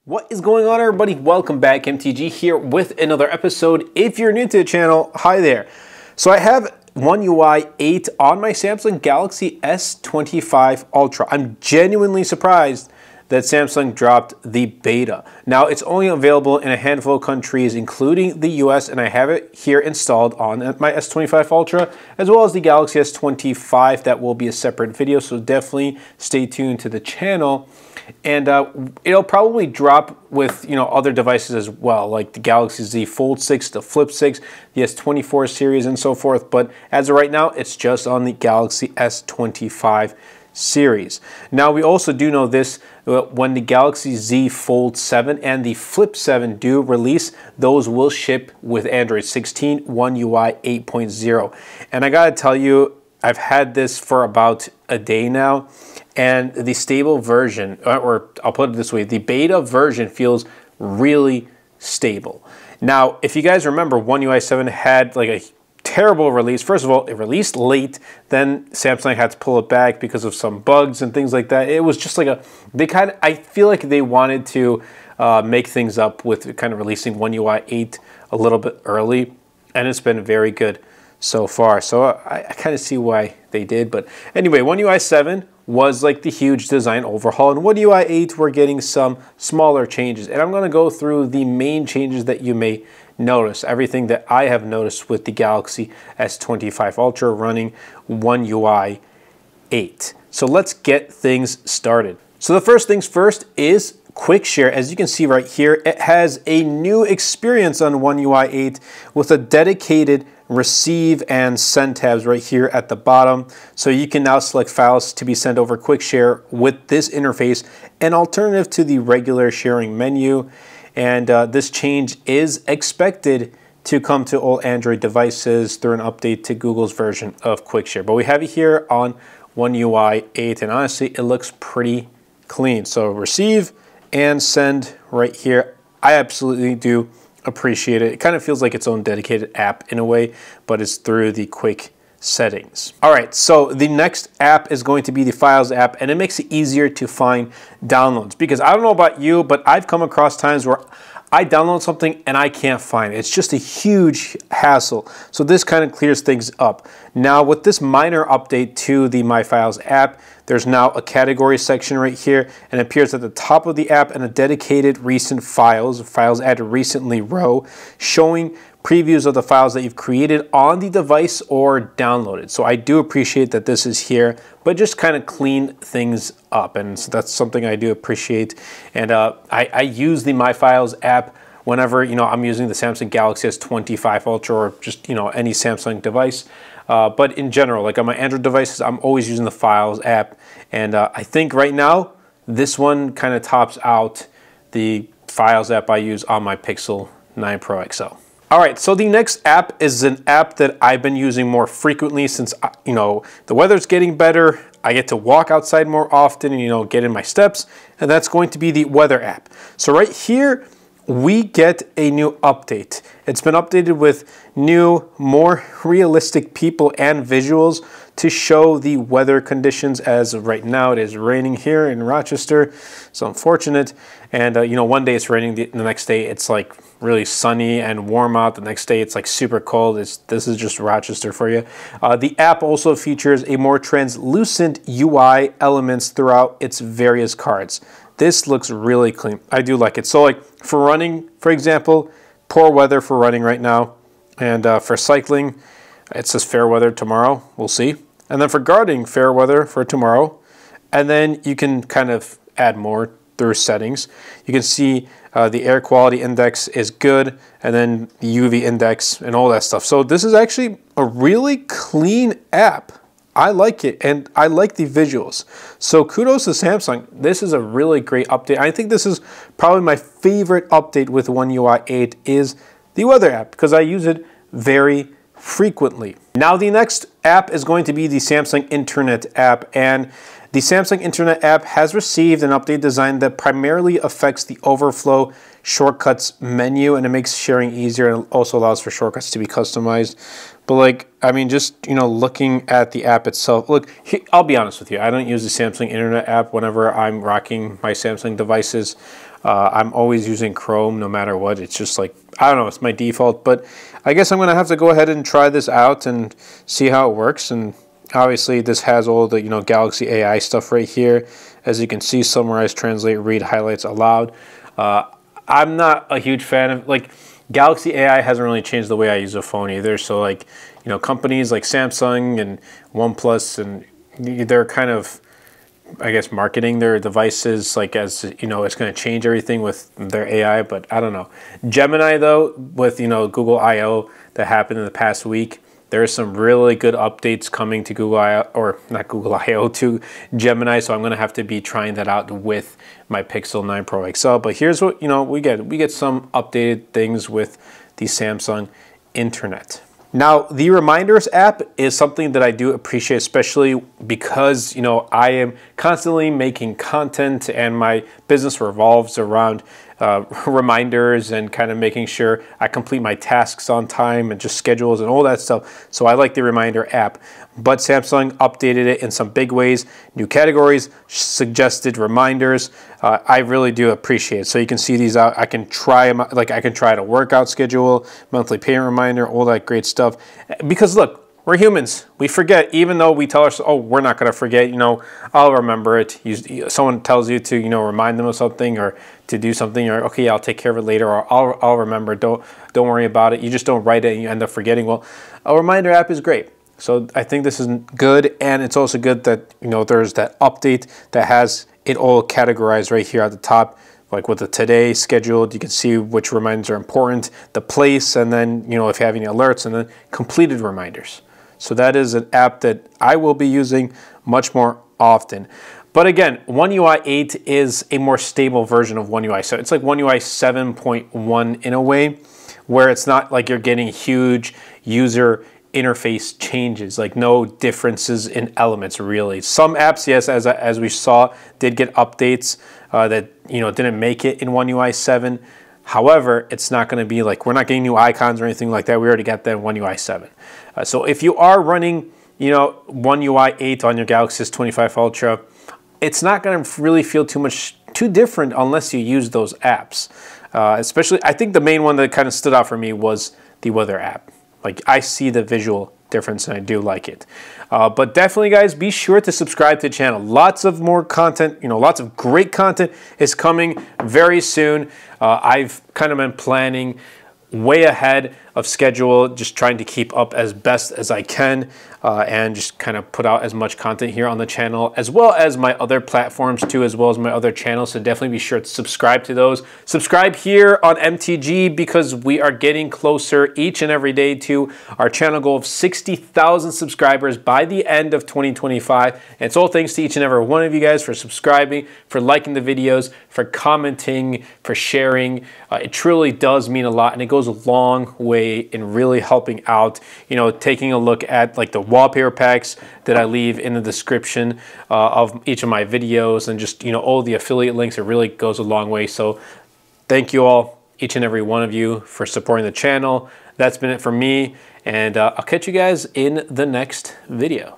What is going on, everybody? Welcome back. MTG here with another episode. If you're new to the channel, hi there. So I have One UI 8 on my Samsung Galaxy S25 Ultra. I'm genuinely surprised that Samsung dropped the beta. Now, it's only available in a handful of countries, including the US, and I have it here installed on my S25 Ultra, as well as the Galaxy S25. That will be a separate video, so definitely stay tuned to the channel. And it'll probably drop with other devices as well, like the Galaxy Z Fold 6, the Flip 6, the S24 series, and so forth. But as of right now, it's just on the Galaxy S25 series. Now, we also do know this, when the Galaxy Z Fold 7 and the Flip 7 do release, those will ship with Android 16, One UI 8.0. And I gotta tell you, I've had this for about a day now, and the stable version, or I'll put it this way, the beta version feels really stable. Now, if you guys remember, One UI 7 had like a terrible release. First of all, it released late, then Samsung had to pull it back because of some bugs and things like that. It was just like I feel like they wanted to make things up with kind of releasing One UI 8 a little bit early, and it's been very good so far. So I kind of see why they did. But anyway, One UI 7 was like the huge design overhaul, and One UI 8 we're getting some smaller changes. And I'm going to go through the main changes that you may notice, everything that I have noticed with the Galaxy S25 Ultra running One UI 8. So let's get things started. So the first things first is QuickShare. As you can see right here, it has a new experience on One UI 8 with a dedicated receive and send tabs right here at the bottom. So you can now select files to be sent over QuickShare with this interface, an alternative to the regular sharing menu. And this change is expected to come to all Android devices through an update to Google's version of QuickShare. But we have it here on One UI 8, and honestly, it looks pretty clean. So receive and send right here. I absolutely do appreciate it. It kind of feels like its own dedicated app in a way, but it's through the quick settings. All right, so the next app is going to be the Files app, and it makes it easier to find downloads, because I don't know about you, but I've come across times where I download something and I can't find it. It's just a huge hassle. So this kind of clears things up. Now, with this minor update to the My Files app, there's now a category section right here, and it appears at the top of the app and a dedicated recent files added recently row, showing previews of the files that you've created on the device or downloaded. So I do appreciate that this is here, but just kind of clean things up, and so that's something I do appreciate. And I use the My Files app whenever I'm using the Samsung Galaxy S25 Ultra or just any Samsung device. But in general, like on my Android devices, I'm always using the Files app, and I think right now this one kind of tops out the Files app I use on my Pixel 9 Pro XL. All right, so the next app is an app that I've been using more frequently since, the weather's getting better. I get to walk outside more often and, get in my steps, and that's going to be the Weather app. So right here, we get a new update. It's been updated with new, more realistic people and visuals to show the weather conditions. As of right now, it is raining here in Rochester. It's unfortunate. And, one day it's raining, the next day it's like really sunny and warm out. The next day it's like super cold. This is just Rochester for you. The app also features a more translucent UI elements throughout its various cards. This looks really clean. I do like it. So like for running, for example, poor weather for running right now. And for cycling, it says fair weather tomorrow. We'll see. And then for gardening, fair weather for tomorrow. And then you can kind of add more through settings. You can see the air quality index is good, and then the UV index and all that stuff. So this is actually a really clean app. I like it, and I like the visuals. So kudos to Samsung. This is a really great update. I think this is probably my favorite update with One UI 8 is the Weather app, because I use it very frequently. Now the next app is going to be the Samsung Internet app, and the Samsung Internet app has received an update design that primarily affects the overflow shortcuts menu, and it makes sharing easier, and also allows for shortcuts to be customized. But like, I mean, just, looking at the app itself, look, I'll be honest with you, I don't use the Samsung Internet app whenever I'm rocking my Samsung devices. I'm always using Chrome no matter what. It's just like, I don't know, it's my default, but I guess I'm going to have to go ahead and try this out and see how it works. And obviously this has all the, Galaxy AI stuff right here. As you can see, summarize, translate, read, highlights, allowed. I'm not a huge fan of, like, Galaxy AI hasn't really changed the way I use a phone either. So like, companies like Samsung and OnePlus, and they're kind of, I guess, marketing their devices like as, it's going to change everything with their AI, but I don't know. Gemini though, with, Google I/O that happened in the past week, there's some really good updates coming to Google I/O, or not Google I/O, to Gemini. So I'm going to have to be trying that out with my Pixel 9 Pro XL. But here's what, we get. We get some updated things with the Samsung internet. Now, the Reminders app is something that I do appreciate, especially because, I am constantly making content and my business revolves around reminders and kind of making sure I complete my tasks on time and just schedules and all that stuff. So I like the Reminder app, but Samsung updated it in some big ways. New categories, suggested reminders. I really do appreciate it. So you can see these out. I can try them, like I can try a workout schedule, monthly payment reminder, all that great stuff. Because look, we're humans. We forget, even though we tell ourselves, oh, we're not going to forget, I'll remember it. Someone tells you to, remind them of something or to do something, or okay, I'll take care of it later, or I'll remember. Don't worry about it. You just don't write it and you end up forgetting. Well, a reminder app is great. So I think this is good, and it's also good that, there's that update that has it all categorized right here at the top. Like with the today scheduled, you can see which reminders are important, the place, and then, if you have any alerts, and then completed reminders. So that is an app that I will be using much more often. But again, One UI 8 is a more stable version of One UI. So it's like One UI 7.1 in a way, where it's not like you're getting huge user interface changes, like no differences in elements really. Some apps, yes, as we saw, did get updates that didn't make it in One UI 7. However, it's not going to be like, we're not getting new icons or anything like that. We already got that in One UI 7. So if you are running, One UI 8 on your Galaxy S25 Ultra, it's not going to really feel too different unless you use those apps. Especially, I think the main one that kind of stood out for me was the weather app. Like, I see the visual difference and I do like it. But definitely, guys, be sure to subscribe to the channel. Lots of more content, lots of great content is coming very soon. I've kind of been planning way ahead of schedule, just trying to keep up as best as I can, and just kind of put out as much content here on the channel, as well as my other platforms too, as well as my other channels. So definitely be sure to subscribe to those. Subscribe here on MTG, because we are getting closer each and every day to our channel goal of 60,000 subscribers by the end of 2025. And it's all thanks to each and every one of you guys for subscribing, for liking the videos, for commenting, for sharing. It truly does mean a lot, and it goes a long way in really helping out, taking a look at like the wallpaper packs that I leave in the description of each of my videos, and just, all the affiliate links. It really goes a long way. So thank you all, each and every one of you, for supporting the channel. That's been it for me, and I'll catch you guys in the next video.